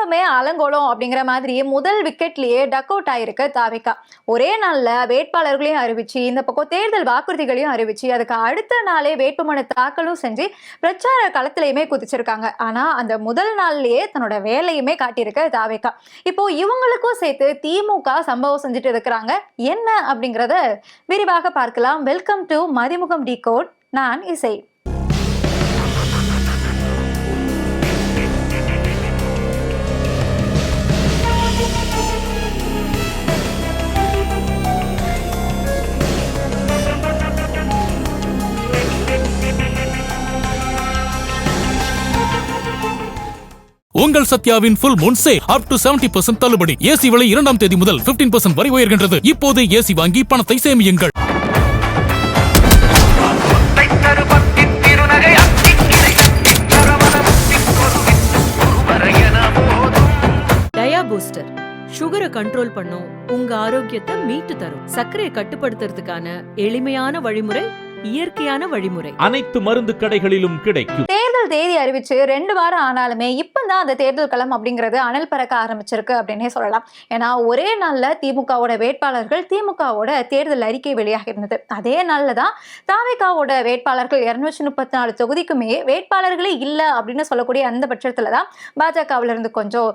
அரங்கமே அலங்கோலம் அப்படிங்கிற மாதிரி முதல் விக்கெட்லயே டக் அவுட் ஆயிருக்கு தாவேகா. ஒரே நாள்ல வேட்பாளர்களையும் அறிவிச்சு, இந்த பக்கம் தேர்தல் வாக்குறுதிகளையும் அறிவிச்சு, அதுக்கு அடுத்த நாளே வேட்புமனு தாக்கலும் செஞ்சு பிரச்சார களத்திலயுமே குதிச்சிருக்காங்க. ஆனா அந்த முதல் நாள்லயே தன்னோட வேலையுமே காட்டியிருக்கு தாவேகா. இப்போ இவங்களுக்கும் சேர்த்து திமுக சம்பவம் செஞ்சுட்டு இருக்கிறாங்க. என்ன அப்படிங்கறத விரிவாக பார்க்கலாம். Welcome to Mathimugam decode. நான் இசை. உங்கள் சத்யாவின் full moon sale up to 70% தள்ளுபடி. ஏசி விலை 2ஆம் தேதி முதல் 15% வரை உயர்கின்றது. இப்போதே ஏசி வாங்கி பணத்தை சேமியுங்கள். டயா பூஸ்டர் சுகரை கண்ட்ரோல் பண்ணும், உங்க ஆரோக்கியத்தை மீட்டு தரும். சர்க்கரையை கட்டுப்படுத்துறதுக்கான எளிமையான வழிமுறை, இயற்கையான வழிமுறை. அனைத்து மருந்து கடைகளிலும் கிடைக்கும். தேர்தல் தேதி அறிவிச்சு 2 வாரம் ஆனாலுமே இப்பதான் அந்த தேர்தல் களம் அப்படிங்கிறது அனல் பறக்க ஆரம்பிச்சிருக்கு அப்படின்னே சொல்லலாம். ஏன்னா ஒரே நாள்ல திமுகவோட வேட்பாளர்கள் திமுகவோட தேர்தல் அறிக்கை வெளியாக இருந்தது. அதே நாள்ல தான் தாவேகாவோட வேட்பாளர்கள் 234 தொகுதிக்குமே வேட்பாளர்களே இல்லை அப்படின்னு சொல்லக்கூடிய அந்த பட்சத்துலதான் பாஜகவுல இருந்து கொஞ்சம்,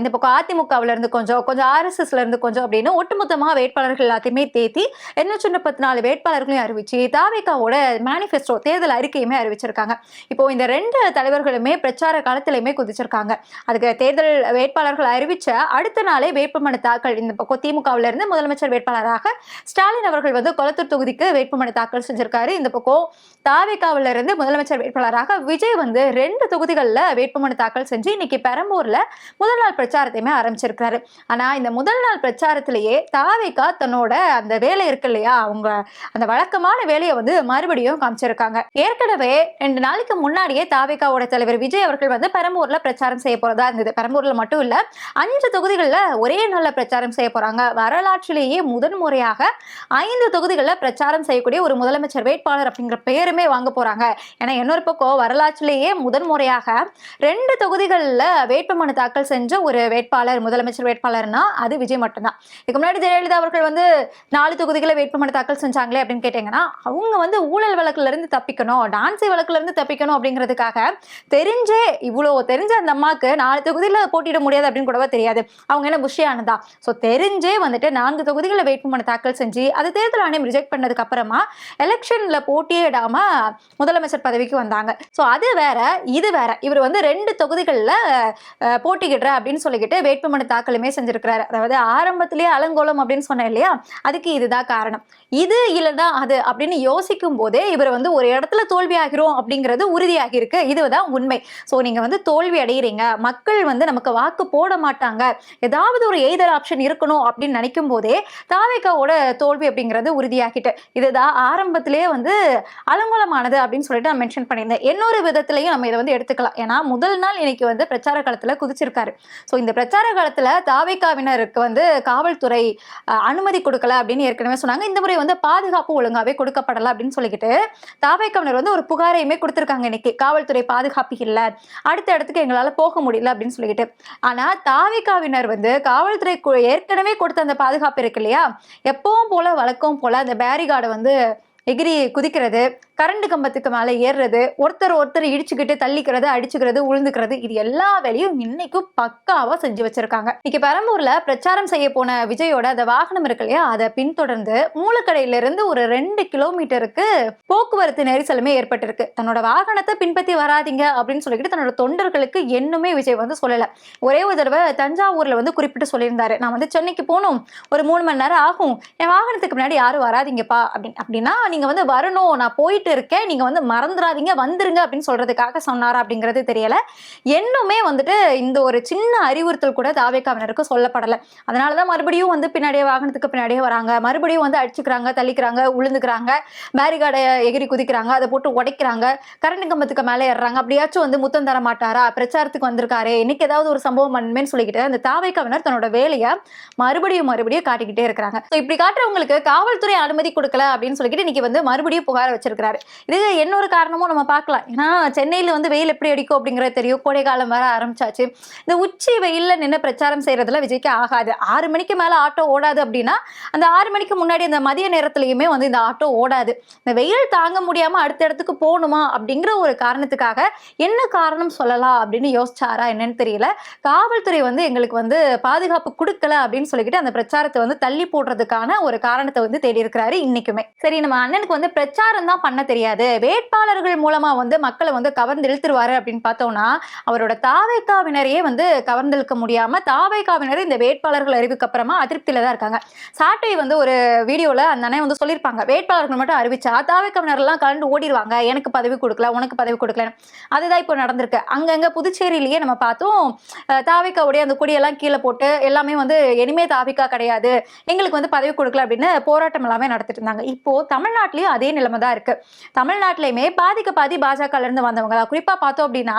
இந்த பக்கம் அதிமுகவுல இருந்து கொஞ்சம் RSSல இருந்து கொஞ்சம் அப்படின்னு ஒட்டுமொத்தமா வேட்பாளர்கள் எல்லாத்தையுமே தேத்தி 234 வேட்பாளர்களையும் அறிவிச்சு தாவேகாவோட மேனிஃபெஸ்டோ தேர்தல் அறிக்கையுமே அறிவிச்சிருக்காங்க. இப்போ இந்த 2 தலைவர்களுமே பிரச்சார காலத்திலுமே குதிச்சிருக்காங்க. அதுக்கு தேர்தல் வேட்பாளர்கள் அறிவிச்ச அடுத்த நாளே வேட்புமனு தாக்கல். இந்த பக்கம் திமுகவுல இருந்து முதலமைச்சர் வேட்பாளராக ஸ்டாலின் அவர்கள் வந்து கொளத்தூர் தொகுதிக்கு வேட்புமனு தாக்கல் செஞ்சிருக்காரு. இந்த பக்கம் தாவேகாவுல இருந்து முதலமைச்சர் வேட்பாளராக விஜய் வந்து 2 தொகுதிகளில் வேட்புமனு தாக்கல் செஞ்சு இன்னைக்கு பெரம்பூர்ல முதல் நாள் பிரச்சாரத்தையுமே ஆரம்பிச்சிருக்காரு. ஆனா இந்த முதல் நாள் பிரச்சாரத்திலேயே தாவேகா தன்னோட அந்த வேலை இருக்கு இல்லையா, அவங்க அந்த வழக்கமான வேலையை வந்து மறுபடியும் காமிச்சிருக்காங்க. ஏற்கனவே 2 நாளைக்கு முன்னாடியே தாவேகாவோட தலைவர் விஜய் அவர்கள் வந்து பெரம்பூர்ல பிரச்சாரம் செய்ய போறதா இருந்தது. பெரம்பூர்ல மட்டும் இல்ல, 5 தொகுதிகளில் ஒரே நாள்ல பிரச்சாரம் செய்ய போறாங்க. வரலாற்றிலேயே முதன்முறையாக 5 தொகுதிகளில் பிரச்சாரம் செய்யக்கூடிய ஒரு முதலமைச்சர் வேட்பாளர் அப்படிங்கிற பெயருமே வாங்க போறாங்க. ஏன்னா இன்னொரு பக்கம் வரலாற்றிலேயே முதன்முறையாக 2 தொகுதிகளில் வேட்புமனு தாக்கல் செஞ்ச ஒரு வேட்பாளர் முதலமைச்சர் வேட்பாளர்னா அது விஜய் மட்டும்தான். இதுக்கு முன்னாடி ஜெயலலிதா அவர்கள் வந்து 4 தொகுதிகளை வேட்புமனு தாக்கல் செஞ்சாங்களே அப்படின்னு கேட்டீங்கன்னா, அவங்க வந்து ஊழல் வழக்குல இருந்து தப்பிக்கணும், டான்சி வழக்குல இருந்து தப்பிக்கணும் அப்படிங்கிறதுக்காக இவ்வளோ தெரிஞ்ச அந்த அம்மாக்கு 4 தொகுதியில போட்டியிட முடியாது அப்படின்னு கூடவா தெரியாது. அவங்க என்ன புஷியானதா? ஸோ தெரிஞ்சே வந்துட்டு 4 தொகுதிகளை வேட்புமனு தாக்கல் செஞ்சு அது தேர்தல் ஆணையம் ரிஜெக்ட் பண்ணதுக்கு அப்புறமா எலெக்ஷன்ல போட்டியிடாம முதலமைச்சர் பதவிக்கு வந்தாங்க. ஸோ அது வேற இது வேற. இவர் வந்து 2 தொகுதிகளில் போட்டியிடுற அப்படின்னு சொல்லிக்கிட்டு வேட்புமனு தாக்கலுமே செஞ்சிருக்கிறாரு. அதாவது ஆரம்பத்திலேயே அலங்கோலம் அப்படின்னு சொன்னேன் இல்லையா, அதுக்கு இதுதான் காரணம். இது இல்லைன்னா அது அப்படின்னு யோசிக்கும் போதே இவர் வந்து ஒரு இடத்துல தோல்வி ஆகிறோம் அப்படிங்கிறது உறுதியாகி இருக்கு. இதுதான் உண்மை. ஸோ நீங்க வந்து தோல்வி அடைகிறீங்க, மக்கள் வந்து நமக்கு வாக்கு போட மாட்டாங்க, ஏதாவது ஒரு எய்தர் ஆப்ஷன் இருக்கணும் அப்படின்னு நினைக்கும் போதே தாவேகாவோட தோல்வி அப்படிங்கிறது உறுதியாகிட்டு இதுதான் ஆரம்பத்திலேயே வந்து அலங்கோலமானது அப்படின்னு சொல்லிட்டு நான் மென்ஷன் பண்ணியிருந்தேன். இன்னொரு விதத்திலையும் நம்ம இதை வந்து எடுத்துக்கலாம். ஏன்னா முதல் நாள் இன்னைக்கு வந்து பிரச்சார காலத்துல குதிச்சிருக்காரு. ஸோ இந்த பிரச்சார காலத்துல தாவேகாவினருக்கு வந்து காவல்துறை அனுமதி கொடுக்கல அப்படின்னு ஏற்கனவே சொன்னாங்க. இந்த முறை வந்து பாதுகாப்பு ஒழுங்காவே கொடுக்கப்படல அப்படின்னு சொல்லிக்கிட்டு தாவேகாவினர் வந்து ஒரு புகாரையுமே கொடுத்திருக்காங்க. இன்னைக்கு காவல்துறை பாதுகாப்பு இல்லை, அடுத்த இடத்துக்கு எங்களால போக முடியல அப்படின்னு சொல்லிக்கிட்டு. ஆனா தாவேகாவினர் வந்து காவல்துறை ஏற்கனவே கொடுத்த அந்த பாதுகாப்பு இருக்கு இல்லையா, எப்பவும் போல வழக்கம் போல அந்த பேரிகார்டை வந்து எகிரி குதிக்கிறது, கரண்ட் கம்பத்துக்கு மேலே ஏறுறது, ஒருத்தர் இடிச்சுக்கிட்டு தள்ளிக்கிறது, அடிச்சுக்கிறது, உழுந்துக்கிறது, இது எல்லா வேலையும் இன்னைக்கும் பக்காவா செஞ்சு வச்சிருக்காங்க. இன்னைக்கு பெரம்பூர்ல பிரச்சாரம் செய்ய போன விஜயோட அந்த வாகனம் இருக்கு இல்லையா, அதை பின்தொடர்ந்து மூலக்கடையில இருந்து ஒரு 2 கிலோமீட்டருக்கு போக்குவரத்து நெரிசலுமே ஏற்பட்டிருக்கு. தன்னோட வாகனத்தை பின்பற்றி வராதிங்க அப்படின்னு சொல்லிக்கிட்டு தன்னோட தொண்டர்களுக்கு என்னுமே விஜய் வந்து சொல்லல. ஒரே ஒரு தடவை தஞ்சாவூர்ல வந்து குறிப்பிட்டு சொல்லியிருந்தாரு, நான் வந்து சென்னைக்கு போகணும், ஒரு 3 மணி நேரம் ஆகும், என் வாகனத்துக்கு முன்னாடி யாரும் வராதிங்கப்பா அப்படின்னா நீங்க வந்து வரணும், நான் போயிட்டு இருக்கேன், நீங்க வந்து மறந்துடாதீங்க, வந்துருங்க அப்படின்னு சொல்றதுக்காக சொன்னாரா அப்படிங்கிறது தெரியல. இன்னுமே வந்துட்டு இந்த ஒரு சின்ன அறிவுறுத்தல் கூட தாவேகாவினருக்கு சொல்லப்படலை. அதனாலதான் மறுபடியும் வந்து பின்னாடியே வாகனத்துக்கு பின்னாடியே வராங்க, மறுபடியும் வந்து அடிச்சுக்கிறாங்க, தள்ளிக்கிறாங்க, உளுந்துக்கிறாங்க, பேரிகார்டை எகிரி குதிக்கிறாங்க, அதை போட்டு உடைக்கிறாங்க, கரண்ட் கம்பத்துக்கு மேலே ஏறுறாங்க. அப்படியாச்சும் வந்து முத்தம் தர மாட்டாரா, பிரச்சாரத்துக்கு வந்திருக்காரு, இன்னைக்கு ஏதாவது ஒரு சம்பவம் பண்ணுமேன்னு சொல்லிக்கிட்டு அந்த தாவேகாவினர் தன்னோட வேலையை மறுபடியும் காட்டிக்கிட்டே இருக்கிறாங்க. இப்படி காட்டுறவங்களுக்கு காவல்துறை அனுமதி கொடுக்கல அப்படின்னு சொல்லிக்கிட்டு இன்னைக்கு வந்து மறுபடியும் புகார வச்சிருக்காரு. இருக்கிறாரு. இது இன்னொரு காரணமும் நம்ம பார்க்கலாம். ஏன்னா சென்னையில வந்து வெயில் எப்படி அடிக்கும் அப்படிங்கிறது தெரியும். கோடை காலம் வர ஆரம்பிச்சாச்சு. இந்த உச்சி வெயில்ல நின்று பிரச்சாரம் செய்யறதுல விஜய்க்கு ஆகாது. 6 மணிக்கு மேல ஆட்டோ ஓடாது அப்படின்னா அந்த 6 மணிக்கு முன்னாடி அந்த மதிய நேரத்திலயுமே வந்து இந்த ஆட்டோ ஓடாது. இந்த வெயில் தாங்க முடியாம அடுத்த இடத்துக்கு போகணுமா அப்படிங்கிற ஒரு காரணத்துக்காக என்ன காரணம் சொல்லலாம் அப்படின்னு யோசிச்சாரா என்னன்னு தெரியல. காவல்துறை வந்து எங்களுக்கு வந்து பாதுகாப்பு கொடுக்கல அப்படின்னு சொல்லிக்கிட்டு அந்த பிரச்சாரத்தை வந்து தள்ளி போடுறதுக்கான ஒரு காரணத்தை வந்து தேடி இருக்கிறாரு இன்னைக்குமே. சரி, நம்ம அண்ணனுக்கு வந்து பிரச்சாரம் தான் பண்ண தெரியாது, வேட்பாளர்கள் மூலமா வந்து மக்களை வந்து கவர்ந்து இழுத்துருவாரு அப்படின்னு பார்த்தோம்னா அவரோட தாவேகாவினரையே வந்து கவர்ந்தெழுக்க முடியாம தாவேகாவினர் இந்த வேட்பாளர்கள் அறிவுக்கு அப்புறமா அதிருப்தியில தான் இருக்காங்க. சாட்டை வந்து ஒரு வீடியோல அந்த அண்ணன் வந்து சொல்லியிருப்பாங்க, வேட்பாளர்கள் மட்டும் அறிவிச்சா தாவேகாவினர் எல்லாம் கலந்து ஓடிடுவாங்க, எனக்கு பதவி கொடுக்கல உனக்கு பதவி கொடுக்கல. அதுதான் இப்போ நடந்திருக்கு. அங்கங்க புதுச்சேரியிலேயே நம்ம பார்த்தோம், தாவேகாவுடைய அந்த கொடியெல்லாம் கீழே போட்டு எல்லாமே வந்து இனிமே தாவேகா கிடையாது, எங்களுக்கு வந்து பதவி கொடுக்கல அப்படின்னு போராட்டம் எல்லாமே நடத்திட்டு இருந்தாங்க. இப்போ தமிழ்நாட்டிலயும் அதே நிலைமை தான் இருக்கு. தமிழ்நாட்டிலையுமே பாதிக்கு பாதி பாஜக இருந்து வந்தவங்க தான். குறிப்பா பார்த்தோம் அப்படின்னா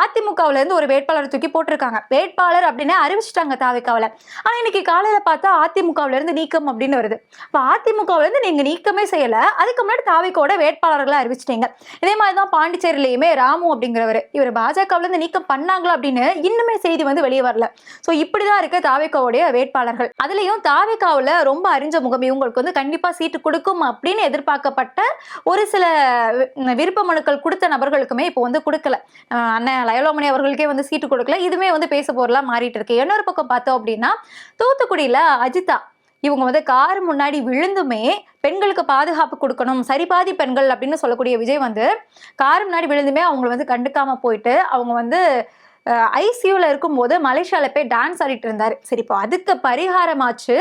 அதிமுகவுல இருந்து ஒரு வேட்பாளர் தூக்கி போட்டிருக்காங்க. வேட்பாளர் அப்படின்னு அறிவிச்சிட்டாங்க தாவேகாவுல. ஆனா இன்னைக்கு காலையில பார்த்தா அதிமுகவுல இருந்து நீக்கம் அப்படின்னு வருது. இப்ப அதிமுகவுல இருந்து நீங்க நீக்கமே செய்யல, அதுக்கு முன்னாடி தாவேகாவோட வேட்பாளர்களை அறிவிச்சிட்டீங்க. இதே மாதிரிதான் பாண்டிச்சேரியிலயுமே ராமு அப்படிங்கிறவர், இவர் பாஜகவுல இருந்து நீக்கம் பண்ணாங்களா அப்படின்னு இன்னுமே செய்தி வந்து வெளியே வரல. சோ இப்படிதான் இருக்கு தாவேகாவுடைய வேட்பாளர்கள். அதுலயும் தாவேகாவுல ரொம்ப அறிஞ்ச முகம், இவங்களுக்கு வந்து கண்டிப்பா சீட்டு கொடுக்கும் அப்படின்னு எதிர்பார்க்கப்பட்ட ஒரு சில விருப்ப மனுக்கள் கொடுத்த நபர்களுக்குமே இப்போ வந்து கொடுக்கல. அண்ணன் லயலோமணி அவர்களுக்கே வந்து சீட்டு கொடுக்கல. இதுமே வந்து பேச பொருளா மாறிட்டு இருக்கு. இன்னொரு பக்கம் பார்த்தோம் அப்படின்னா தூத்துக்குடியில அஜிதா இவங்க வந்து கார் முன்னாடி விழுந்துமே பெண்களுக்கு பாதுகாப்பு கொடுக்கணும், சரிபாதி பெண்கள் அப்படின்னு சொல்லக்கூடிய விஜய் வந்து கார் முன்னாடி விழுந்துமே அவங்களை வந்து கண்டுக்காம போயிட்டு அவங்க வந்து ஐசியூல இருக்கும்போது மலேசியால போய் டான்ஸ் ஆடிட்டு இருந்தாரு. சரி, இப்போ அதுக்கு பரிகாரமாச்சு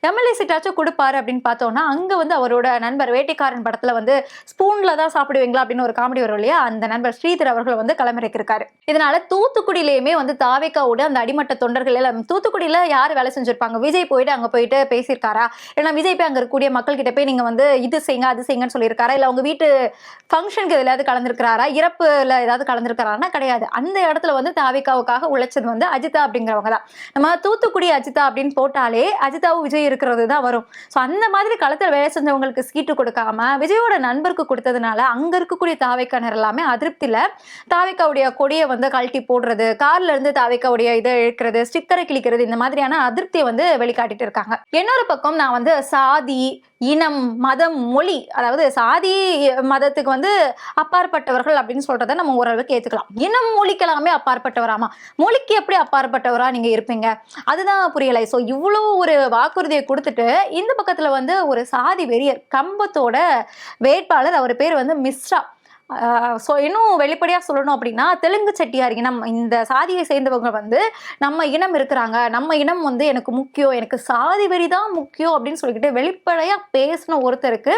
எம்எல்ஏ சீட்டாச்சும் கொடுப்பாரு அப்படின்னு பார்த்தோம்னா அங்க வந்து அவரோட நண்பர் வேட்டைக்காரன் படத்துல வந்து ஸ்பூன்ல தான் சாப்பிடுவீங்களா அப்படின்னு ஒரு காமெடி வரும் இல்லையா, அந்த நண்பர் ஸ்ரீதர் அவர்கள் வந்து களமிறக்கிருக்காரு. இதனால தூத்துக்குடியிலேயுமே வந்து தாவேகாவோட அந்த அடிமட்ட தொண்டர்கள் எல்லாம் தூத்துக்குடியில யார் வேலை செஞ்சிருப்பாங்க, விஜய் போயிட்டு அங்க போயிட்டு பேசியிருக்காரா, இல்லைன்னா விஜய் போய் அங்க இருக்கக்கூடிய மக்கள் கிட்ட போய் நீங்க வந்து இது செய்யுங்க அது செய்யுங்கன்னு சொல்லியிருக்காரா, இல்ல அவங்க வீட்டு ஃபங்க்ஷனுக்கு எதாவது கலந்துருக்காரா, இறப்புல ஏதாவது கலந்துருக்காரான்னா கிடையாது. அந்த இடத்துல வந்து தாவேகாவுக்காக உழைச்சது வந்து அஜிதா அப்படிங்கிறவங்க தான். நம்ம தூத்துக்குடி அஜிதா அப்படின்னு போட்டாலே அஜிதாவும் விஜய் இருக்கிறது தான் வரும். ஸோ அந்த மாதிரி களத்தில் வேலை செஞ்சவங்களுக்கு சீட்டு கொடுக்காம விஜயோட நண்பருக்கு கொடுத்ததுனால அங்க இருக்கக்கூடிய தாவேக்கானர் எல்லாமே அதிருப்தியில தாவேகாவுடைய கொடியை வந்து கழட்டி போடுறது, கார்ல இருந்து தாவேகாவுடைய இதை இழுக்கிறது, ஸ்டிக்கரை கிழிக்கிறது, இந்த மாதிரியான அதிருப்தியை வந்து வெளிக்காட்டிட்டு இருக்காங்க. இன்னொரு பக்கம் நான் வந்து சாதி, இனம், மதம், மொழி, அதாவது சாதி மதத்துக்கு வந்து அப்பாற்பட்டவர்கள் அப்படின்னு சொல்றதை நம்ம ஓரளவுக்கு ஏத்துக்கலாம். இனம் மொழிக்கெல்லாமே அப்பாற்பட்டவராமா, மொழிக்கு எப்படி அப்பாற்பட்டவரா நீங்க இருப்பீங்க, அதுதான் புரியலை. ஸோ இவ்வளோ ஒரு வாக்குறுதியை கொடுத்துட்டு இந்த பக்கத்துல வந்து ஒரு சாதி வெறியர் கம்பத்தோட வேட்பாளர், அவர் பேர் வந்து மிஸ்ரா. ஸோ இன்னும் வெளிப்படையாக சொல்லணும் அப்படின்னா தெலுங்கு செட்டியார் இனம், இந்த சாதியை சேர்ந்தவங்க வந்து நம்ம இனம் இருக்கிறாங்க, நம்ம இனம் வந்து எனக்கு முக்கியம், எனக்கு சாதி வெறி தான் முக்கியம் அப்படின்னு சொல்லிக்கிட்டு வெளிப்படையாக பேசின ஒருத்தருக்கு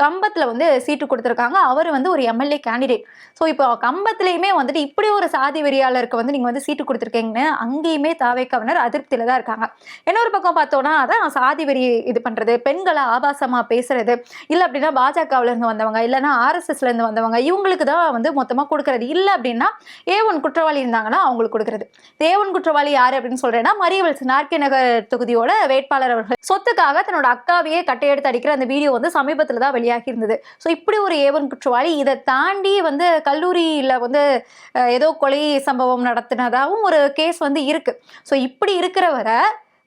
கம்பத்தில் வந்து சீட்டு கொடுத்துருக்காங்க. அவர் வந்து ஒரு எம்எல்ஏ கேண்டிடேட். ஸோ இப்போ கம்பத்துலேயுமே வந்துட்டு இப்படி ஒரு சாதி வெறியாளருக்கு வந்து நீங்கள் வந்து சீட்டு கொடுத்துருக்கீங்கன்னு அங்கேயுமே தாவேகாவினர் அதிருப்தியில் தான் இருக்காங்க. இன்னொரு பக்கம் பார்த்தோன்னா அதான் சாதி வெறி இது பண்ணுறது, பெண்களை ஆபாசமாக பேசுறது, இல்லை அப்படின்னா பாஜகவிலேருந்து வந்தவங்க இல்லைன்னா ஆர்எஸ்எஸ்லேருந்து வந்தவங்க இவங்களுக்கு தான் வந்து மொத்தமாக கொடுக்கறது. இல்லை அப்படின்னா A1 குற்றவாளி இருந்தாங்கன்னா அவங்களுக்கு கொடுக்கறது. A1 குற்றவாளி யாரு அப்படின்னு சொல்றேன்னா மரியவல்சன் ஆர்கே நகர் தொகுதியோட வேட்பாளர் அவர்கள் சொத்துக்காக தன்னோட அக்காவையே கட்டையெடுத்து அடிக்கிற அந்த வீடியோ வந்து சமீபத்தில் தான் வெளியாகி இருந்தது. ஸோ இப்படி ஒரு A1 குற்றவாளி, இதை தாண்டி வந்து கல்லூரியில் வந்து ஏதோ கொலை சம்பவம் நடத்தினதாகவும் ஒரு கேஸ் வந்து இருக்கு. ஸோ இப்படி இருக்கிறவரை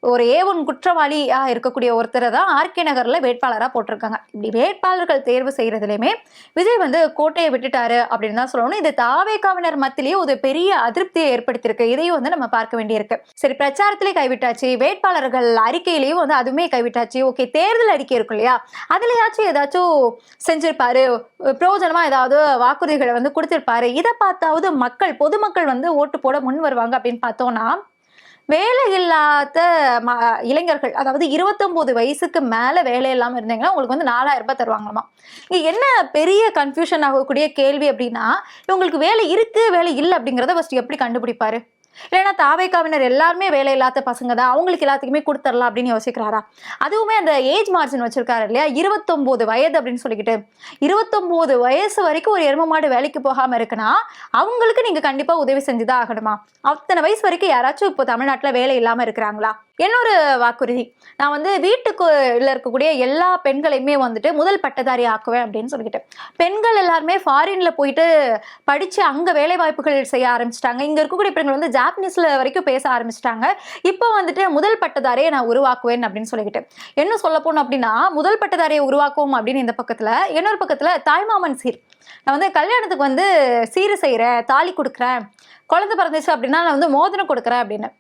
ஒரு A1 குற்றவாளியா இருக்கக்கூடிய ஒருத்தரை தான் ஆர்கே நகர்ல வேட்பாளராக போட்டிருக்காங்க. இப்படி வேட்பாளர்கள் தேர்வு செய்யறதுலையுமே விஜய் வந்து கோட்டையை விட்டுட்டாரு அப்படின்னு தான் சொல்லணும். இது தாவேகாவினர் மத்தியிலேயே ஒரு பெரிய அதிருப்தியை ஏற்படுத்தியிருக்கு. இதையும் வந்து நம்ம பார்க்க வேண்டியிருக்கு. சரி, பிரச்சாரத்திலே கைவிட்டாச்சு, வேட்பாளர்கள் அறிக்கையிலையும் வந்து அதுவுமே கைவிட்டாச்சு. ஓகே, தேர்தல் அறிக்கை இருக்கும் இல்லையா, அதுலயாச்சும் ஏதாச்சும் செஞ்சிருப்பாரு, பிரயோஜனமா ஏதாவது வாக்குறுதிகளை வந்து கொடுத்திருப்பாரு, இதை பார்த்தாவது மக்கள் பொதுமக்கள் வந்து ஓட்டு போட முன் வருவாங்க அப்படின்னு பார்த்தோம்னா வேலை இல்லாத இளைஞர்கள், அதாவது 29 வயசுக்கு மேல வேலை இல்லாம இருந்தீங்கன்னா உங்களுக்கு வந்து 4000 ரூபாய் தருவாங்களாமா. இங்க என்ன பெரிய கன்ஃபியூஷன் ஆகக்கூடிய கேள்வி அப்படின்னா, இவங்களுக்கு வேலை இருக்கு வேலை இல்லை அப்படிங்கிறத ஃபர்ஸ்ட் எப்படி கண்டுபிடிப்பாரு? இல்லைன்னா தாவேக்காவினர் எல்லாருமே வேலை இல்லாத பசங்க தான், அவங்களுக்கு எல்லாத்துக்குமே கொடுத்துடலாம் அப்படின்னு யோசிக்கிறாரா? அதுவுமே அந்த ஏஜ் மார்ஜின் வச்சிருக்காரு இல்லையா, 29 வயது அப்படின்னு சொல்லிக்கிட்டு. 29 வயசு வரைக்கும் ஒரு எரும மாடு வேலைக்கு போகாம இருக்குன்னா அவங்களுக்கு நீங்க கண்டிப்பா உதவி செஞ்சுதான் ஆகணுமா? அத்தனை வயசு வரைக்கும் யாராச்சும் இப்போ தமிழ்நாட்டுல வேலை இல்லாம இருக்கிறாங்களா? இன்னொரு வாக்குறுதி, நான் வந்து வீட்டுக்குள்ள இருக்கக்கூடிய எல்லா பெண்களையுமே வந்துட்டு முதல் பட்டதாரி ஆக்குவேன் அப்படின்னு சொல்லிக்கிட்டு. பெண்கள் எல்லாருமே ஃபாரின்ல போயிட்டு படிச்சு அங்க வேலை வாய்ப்புகள் செய்ய ஆரம்பிச்சிட்டாங்க. இங்க இருக்கக்கூடிய பெண்கள் வந்து ஜாப்பனீஸ்ல வரைக்கும் பேச ஆரம்பிச்சிட்டாங்க. இப்போ வந்துட்டு முதல் பட்டதாரியை நான் உருவாக்குவேன் அப்படின்னு சொல்லிக்கிட்டு. என்ன சொல்ல போனோம் அப்படின்னா, முதல் பட்டதாரியை உருவாக்குவோம் அப்படின்னு இந்த பக்கத்துல, இன்னொரு பக்கத்துல தாய்மாமன் சீர், நான் வந்து கல்யாணத்துக்கு வந்து சீர் செய்யறேன், தாலி கொடுக்குறேன், குழந்தை பிறந்துச்சு அப்படின்னா நான் வந்து மோதிரம் கொடுக்குறேன் அப்படின்னு.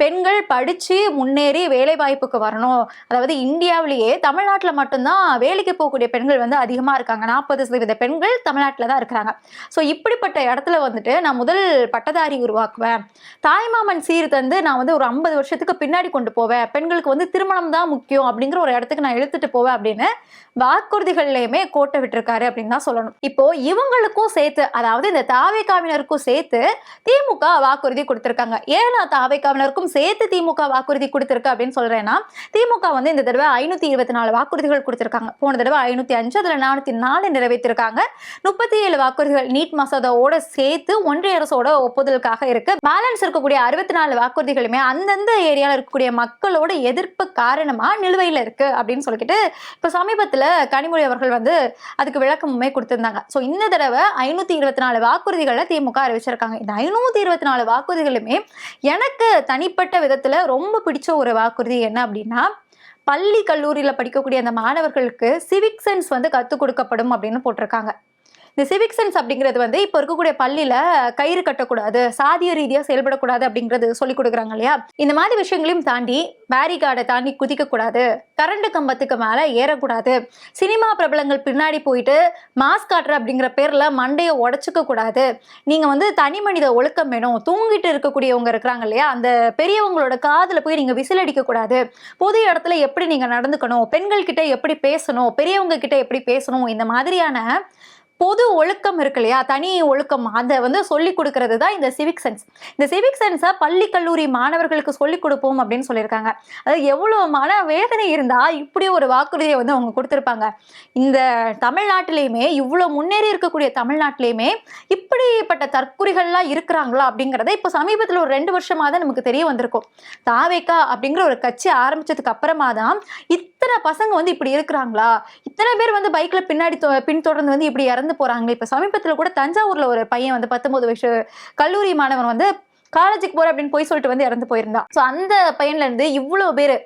பெண்கள் படிச்சு முன்னேறி வேலை வாய்ப்புக்கு வரணும். அதாவது இந்தியாவிலேயே தமிழ்நாட்டில் மட்டும்தான் வேலைக்கு போகக்கூடிய பெண்கள் வந்து அதிகமாக இருக்காங்க. 40% பெண்கள் தமிழ்நாட்டில் தான் இருக்கிறாங்க. ஸோ இப்படிப்பட்ட இடத்துல வந்துட்டு நான் முதல் பட்டதாரி உருவாக்குவேன், தாய்மாமன் சீர் தந்து நான் வந்து ஒரு 50 வருஷத்துக்கு பின்னாடி கொண்டு போவேன், பெண்களுக்கு வந்து திருமணம் தான் முக்கியம் அப்படிங்கிற ஒரு இடத்துக்கு நான் இழுத்துட்டு போவேன் அப்படின்னு வாக்குறுதிகள்லையுமே கோட்டை விட்டுருக்காரு அப்படின்னு தான் சொல்லணும். இப்போ இவங்களுக்கும் சேர்த்து, அதாவது இந்த தாவேக்காவினருக்கும் சேர்த்து திமுக வாக்குறுதி கொடுத்திருக்காங்க. ஏன் நான் தாவேக்காவினருக்கும் சேர்த்து திமுக வாக்குறுதி கொடுத்திருக்கு அப்படின்னு சொல்றேன்னா, திமுக வந்து இந்த தடவை 524 வாக்குறுதிகள் கொடுத்திருக்காங்க. போன தடவை 505, அதுல 404 நிறைவேற்றிருக்காங்க. 37 வாக்குறுதிகள் நீட் மசோதாவோட சேர்த்து ஒன்றிய அரசோட ஒப்புதலுக்காக இருக்கு. பேலன்ஸ் இருக்கக்கூடிய 64 வாக்குறுதிகளுமே அந்தந்த ஏரியால இருக்கக்கூடிய மக்களோட எதிர்ப்பு காரணமா நிலுவையில இருக்கு அப்படின்னு சொல்லிட்டு இப்ப சமீபத்துல கனிமொழி அவர்கள் வந்து அதுக்கு விளக்கமுமே கொடுத்திருந்தாங்க. சோ இந்த தடவை 524 வாக்குறுதிகளை திமுக அறிவிச்சிருக்காங்க. இந்த 524 வாக்குறுதிகளுமே எனக்கு தனிப்பட்ட விதத்துல ரொம்ப பிடிச்ச ஒரு வாக்குறுதி என்ன அப்படின்னா, பள்ளி கல்லூரியில படிக்கக்கூடிய அந்த மாணவர்களுக்கு சிவிக் சென்ஸ் வந்து கத்துக் கொடுக்கப்படும் அப்படின்னு போட்டிருக்காங்க. இந்த சிவிக் சென்ஸ் அப்படிங்கிறது வந்து இப்போ இருக்கக்கூடிய பள்ளியில கயிறு கட்டக்கூடாது, சாதிய ரீதியா செயல்படக்கூடாது அப்படிங்கிறது சொல்லி கொடுக்குறாங்க இல்லையா. இந்த மாதிரி விஷயங்களையும் தாண்டி பேரிகார்டை தாண்டி குதிக்கக்கூடாது, கரண்ட் கம்பத்துக்கு மேல ஏறக்கூடாது, சினிமா பிரபலங்கள் பின்னாடி போயிட்டு மாஸ்க் காட்டுற அப்படிங்கிற பேர்ல மண்டையை உடைச்சுக்க கூடாது, நீங்க வந்து தனி மனித ஒழுக்கம் வேணும், தூங்கிட்டு இருக்கக்கூடியவங்க இருக்கிறாங்க இல்லையா, அந்த பெரியவங்களோட காதுல போய் நீங்க விசில் அடிக்க கூடாது, பொது இடத்துல எப்படி நீங்க நடந்துக்கணும், பெண்கள் கிட்ட எப்படி பேசணும், பெரியவங்க கிட்ட எப்படி பேசணும், இந்த மாதிரியான பொது ஒழுக்கம் இருக்கு இல்லையா, தனி ஒழுக்கம், அதை வந்து சொல்லிக் கொடுக்கறது தான் இந்த சிவிக் சென்ஸ். இந்த சிவிக் சென்ஸை பள்ளி கல்லூரி மாணவர்களுக்கு சொல்லிக் கொடுப்போம் அப்படின்னு சொல்லியிருக்காங்க. அது எவ்வளவு மன வேதனை இருந்தா இப்படி ஒரு வாக்குறுதியை வந்து அவங்க கொடுத்திருப்பாங்க. இந்த தமிழ்நாட்டிலையுமே, இவ்வளவு முன்னேறி இருக்கக்கூடிய தமிழ்நாட்டிலையுமே இப்படிப்பட்ட தற்குறிகள்லாம் இருக்கிறாங்களா அப்படிங்கிறத இப்ப சமீபத்தில் ஒரு 2 வருஷமா தான் நமக்கு தெரிய வந்திருக்கும். தாவேக்கா அப்படிங்கிற ஒரு கட்சி ஆரம்பிச்சதுக்கு அப்புறமா தான் இத்தனை பசங்க வந்து இப்படி இருக்கிறாங்களா, இத்தனை பேர் வந்து பைக்ல பின்னாடி பின்தொடர்ந்து வந்து இப்படி இறந்து போறாங்க. இப்ப சமீபத்துல கூட தஞ்சாவூர்ல ஒரு பையன் வந்து 19 வயசு கல்லூரி மாணவன் வந்து காலேஜுக்கு போற அப்படின்னு போய் சொல்லிட்டு வந்து இறந்து போயிருந்தான். ஸோ அந்த பையன்ல இருந்து இவ்வளவு பேரு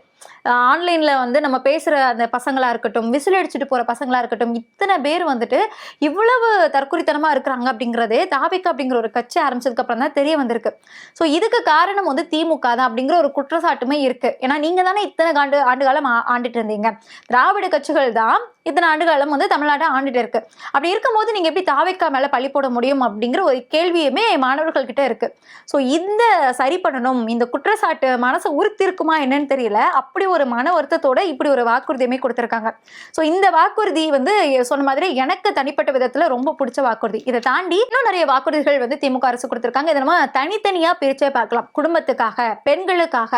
ஆன்லைன்ல வந்து நம்ம பேசுற அந்த பசங்களா இருக்கட்டும், விசில் அடிச்சுட்டு போற பசங்களா இருக்கட்டும், இத்தனை பேர் வந்துட்டு இவ்வளவு தற்குறித்தனமா இருக்கிறாங்க அப்படிங்கிறதே தாவேக்கா அப்படிங்கிற ஒரு கட்சி ஆரம்பிச்சதுக்கு அப்புறம் தான் தெரிய வந்திருக்கு. ஸோ இதுக்கு காரணம் வந்து திமுக தான் அப்படிங்கிற ஒரு குற்றச்சாட்டுமே இருக்கு. ஏன்னா நீங்க தானே இத்தனை ஆண்டு காலம் ஆண்டுட்டு இருந்தீங்க, திராவிட கட்சிகள் தான் இத்தனை ஆண்டு காலம் வந்து தமிழ்நாட்டை ஆண்டுட்டு இருக்கு. அப்படி இருக்கும்போது நீங்க எப்படி தாவேக்கா மேல பழி போட முடியும் அப்படிங்கிற ஒரு கேள்வியுமே மாணவர்கள் கிட்ட இருக்கு. ஸோ இந்த சரி பண்ணணும், இந்த குற்றச்சாட்டு மனசை உறுத்திருக்குமா என்னன்னு தெரியல, அப்படி ஒரு மன வருத்தத்தோட இப்படி ஒரு வாக்குறுதியுமே கொடுத்திருக்காங்க. ஸோ இந்த வாக்குறுதி வந்து சொன்ன மாதிரி எனக்கு தனிப்பட்ட விதத்துல ரொம்ப பிடிச்ச வாக்குறுதி. இதை தாண்டி இன்னும் நிறைய வாக்குறுதிகள் வந்து திமுக அரசு கொடுத்திருக்காங்க. இதை நம்ம தனித்தனியா பிரிச்சே பார்க்கலாம். குடும்பத்துக்காக, பெண்களுக்காக,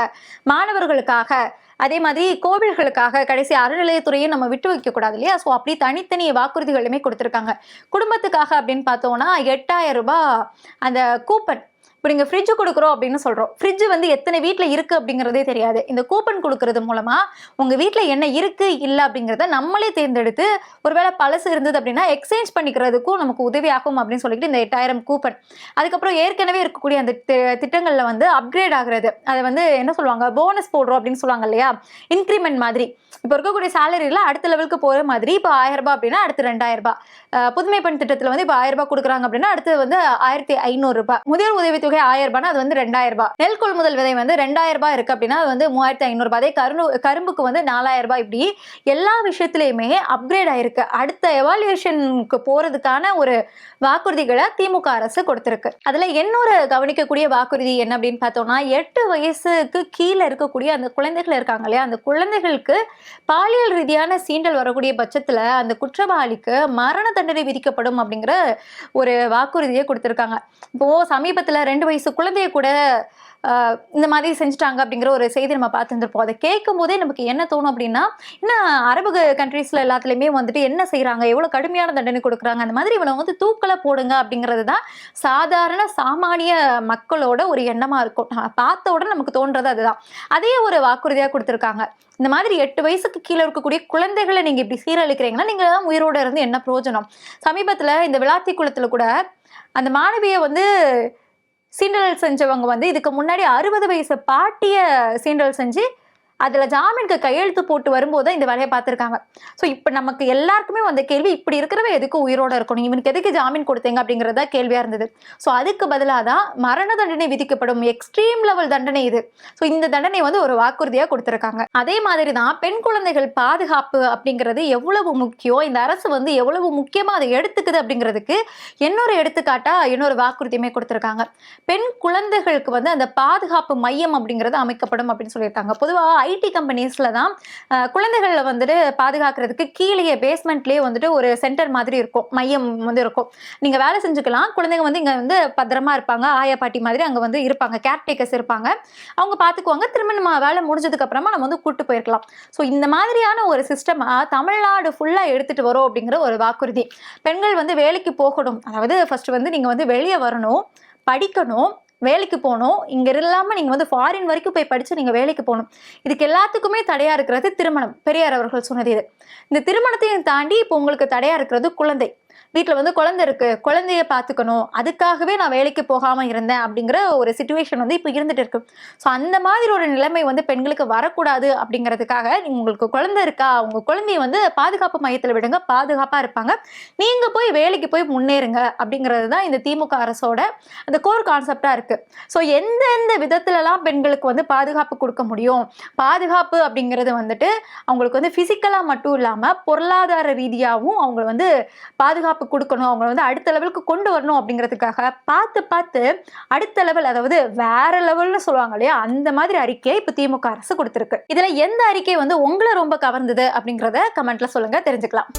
மாணவர்களுக்காக, அதே மாதிரி கோவில்களுக்காக, கடைசி அறநிலையத்துறையை நம்ம விட்டு வைக்க கூடாது இல்லையா. ஸோ அப்படி தனித்தனி வாக்குறுதிகளுமே கொடுத்திருக்காங்க. குடும்பத்துக்காக அப்படின்னு பார்த்தோம்னா 8000 ரூபாய் அந்த கூப்பன், இப்போ நீங்கள் ஃப்ரிட்ஜ் கொடுக்குறோம் அப்படின்னு சொல்கிறோம், ஃப்ரிட்ஜ் வந்து எத்தனை வீட்டில் இருக்குது அப்படிங்கிறதே தெரியாது. இந்த கூப்பன் கொடுக்கறது மூலமாக உங்கள் வீட்டில் என்ன இருக்குது இல்லை அப்படிங்கிறத நம்மளே தேர்ந்தெடுத்து, ஒருவேளை பழசு இருந்தது அப்படின்னா எக்ஸ்சேஞ்ச் பண்ணிக்கிறதுக்கும் நமக்கு உதவியாகும் அப்படின்னு சொல்லிட்டு இந்த 8000 கூப்பன். அதுக்கப்புறம் ஏற்கனவே இருக்கக்கூடிய அந்த திட்டங்களில் வந்து அப்கிரேட் ஆகுறது, அதை வந்து என்ன சொல்லுவாங்க, போனஸ் போடுறோம் அப்படின்னு சொல்லுவாங்க இல்லையா, இன்க்ரிமெண்ட் மாதிரி. இப்போ இருக்கக்கூடிய சேலரியில் அடுத்த லெவலுக்கு போகிற மாதிரி இப்போ 1000 ரூபாய் அப்படின்னா அடுத்து 2000 ரூபாய், புதுமை பெண் திட்டத்தில் வந்து இப்போ 1000 ரூபாய் கொடுக்குறாங்க அப்படின்னா அடுத்து வந்து 1500 ரூபாய், முதியோர் உதவி தொகை 1000 ரூபாய், அது வந்து 2000 ரூபாய், நெல் கொள்முதல் விதை வந்து 2000 ரூபாய் இருக்கு அப்படின்னா அது வந்து 3500 ரூபாய், கரும்புக்கு வந்து 4000 ரூபாய். இப்படி எல்லா விஷயத்திலையுமே அப்கிரேட் ஆயிருக்கு. அடுத்த எவாலுவேஷனுக்கு போறதுக்கான ஒரு வாக்குறுதிகளை திமுக அரசு கொடுத்திருக்கு. அதுல இன்னொரு கவனிக்கக்கூடிய வாக்குறுதி என்ன அப்படின்னு பார்த்தோம்னா, 8 வயசுக்கு கீழே இருக்கக்கூடிய அந்த குழந்தைகள் இருக்காங்க இல்லையா, அந்த குழந்தைகளுக்கு பாலியல் ரீதியான சீண்டல் வரக்கூடிய பட்சத்துல அந்த குற்றவாளிக்கு மரண தண்டனை விதிக்கப்படும் அப்படிங்கிற ஒரு வாக்குறுதியை கொடுத்திருக்காங்க. இப்போ சமீபத்துல 2 2 வயசு குழந்தைய கூட இந்த மாதிரி செஞ்சுட்டாங்க அப்படிங்கிற ஒரு செய்தி நம்ம பார்த்துருப்போம். அதை கேட்கும் போதே நமக்கு என்ன தோணும் அப்படின்னா, என்ன அரபு கண்ட்ரீஸ்ல எல்லாத்துலயுமே வந்துட்டு என்ன செய்யறாங்க, எவ்வளவு கடுமையான தண்டனை கொடுக்குறாங்க, அந்த மாதிரி இவனை வந்து தூக்கல போடுங்க அப்படிங்கிறது தான் சாதாரண சாமானிய மக்களோட ஒரு எண்ணமா இருக்கும். பார்த்த உடனே நமக்கு தோன்றது அதுதான். அதே ஒரு வாக்குறுதியா கொடுத்துருக்காங்க. இந்த மாதிரி 8 வயசுக்கு கீழே இருக்கக்கூடிய குழந்தைகளை நீங்க இப்படி சீரழிக்கிறீங்கன்னா நீங்க தான் உயிரோட இருந்து என்ன பிரயோஜனம்? சமீபத்துல இந்த விளாத்தி குளத்துல கூட அந்த மாணவியை வந்து சீண்டல் செஞ்சவங்க வந்து இதுக்கு முன்னாடி 60 வயசு பாட்டிய சீண்டல் செஞ்சு அதுல ஜாமீனுக்கு கையெழுத்து போட்டு வரும்போது இந்த வேலையை பார்த்திருக்காங்க. ஸோ இப்போ நமக்கு எல்லாருக்குமே வந்த கேள்வி, இப்படி இருக்கிறவ எதுக்கு உயிரோட இருக்கணும், இவனுக்கு எதுக்கு ஜாமீன் கொடுத்தீங்க அப்படிங்கிறதா கேள்வியா இருந்தது. ஸோ அதுக்கு பதிலாக தான் மரண தண்டனை விதிக்கப்படும் எக்ஸ்ட்ரீம் லெவல் தண்டனை இது. ஸோ இந்த தண்டனை வந்து ஒரு வாக்குறுதியா கொடுத்துருக்காங்க. அதே மாதிரி தான் பெண் குழந்தைகள் பாதுகாப்பு அப்படிங்கிறது எவ்வளவு முக்கியம், இந்த அரசு வந்து எவ்வளவு முக்கியமா அதை எடுத்துக்குது அப்படிங்கிறதுக்கு இன்னொரு எடுத்துக்காட்டா இன்னொரு வாக்குறுதியுமே கொடுத்துருக்காங்க. பெண் குழந்தைகளுக்கு வந்து அந்த பாதுகாப்பு மையம் அப்படிங்கிறது அமைக்கப்படும் அப்படின்னு சொல்லியிருக்காங்க. பொதுவாக ஐடி கம்பெனிஸ்ல தான் குழந்தைகளை வந்துட்டு பாதுகாக்கிறதுக்கு கீழே பேஸ்மெண்ட்லேயே வந்துட்டு ஒரு சென்டர் மாதிரி இருக்கும், மையம் வந்து இருக்கும். நீங்க வேலை செஞ்சுக்கலாம், குழந்தைங்க வந்து இங்க வந்து பத்திரமா இருப்பாங்க, ஆயா பாட்டி மாதிரி அங்க வந்து இருப்பாங்க, கேர்டேக்கர்ஸ் இருப்பாங்க, அவங்க பார்த்துக்குவாங்க. திரும்ப நம்ம வேலை முடிஞ்சதுக்கு அப்புறமா நம்ம வந்து கூட்டு போயிருக்கலாம். ஸோ இந்த மாதிரியான ஒரு சிஸ்டமா தமிழ்நாடு ஃபுல்லா எடுத்துட்டு வரோம் அப்படிங்கிற ஒரு வாக்குறுதி. பெண்கள் வந்து வேலைக்கு போகணும், அதாவது ஃபர்ஸ்ட் வந்து நீங்க வந்து வெளியே வரணும், படிக்கணும், வேலைக்கு போகணும், இங்க இல்லாம நீங்க வந்து ஃபாரின் வரைக்கும் போய் படிச்சு நீங்க வேலைக்கு போகணும். இதுக்கு எல்லாத்துக்குமே தடையா இருக்கிறது திருமணம். பெரியார் அவர்கள் சொன்னது இது. இந்த திருமணத்தையும் தாண்டி இப்போ உங்களுக்கு தடையா இருக்கிறது குழந்தை. வீட்டில் வந்து குழந்தை இருக்கு, குழந்தைய பார்த்துக்கணும், அதுக்காகவே நான் வேலைக்கு போகாம இருந்தேன் அப்படிங்கிற ஒரு சிச்சுவேஷன் வந்து இப்போ இருந்துட்டு இருக்கு. ஸோ அந்த மாதிரி ஒரு நிலைமை வந்து பெண்களுக்கு வரக்கூடாது அப்படிங்கிறதுக்காக உங்களுக்கு குழந்தை இருக்கா, உங்க குழந்தைய வந்து பாதுகாப்பு மையத்தில் விடுங்க, பாதுகாப்பா இருப்பாங்க, நீங்க போய் வேலைக்கு போய் முன்னேறுங்க அப்படிங்கிறது தான் இந்த திமுக அரசோட அந்த கோர் கான்செப்டா இருக்கு. ஸோ எந்தெந்த விதத்துலலாம் பெண்களுக்கு வந்து பாதுகாப்பு கொடுக்க முடியும், பாதுகாப்பு அப்படிங்கிறது வந்துட்டு அவங்களுக்கு வந்து பிசிக்கலா மட்டும் இல்லாம பொருளாதார ரீதியாகவும் அவங்க வந்து பாதுகாப்பு கொடுக்கணும், அவங்க வந்து அடுத்த லெவலுக்கு கொண்டு வரணும் அப்படிங்கிறதுக்காக பார்த்து அடுத்த லெவல், அதாவது வேற லெவல்னு சொல்லுவாங்க இல்லையா, அந்த மாதிரி அறிக்கையை இப்போ திமுக அரசு கொடுத்திருக்கு. இதுல எந்த அறிக்கை வந்து உங்களை ரொம்ப கவர்ந்தது அப்படிங்கிறத கமெண்ட்ல சொல்லுங்க, தெரிஞ்சுக்கலாம்.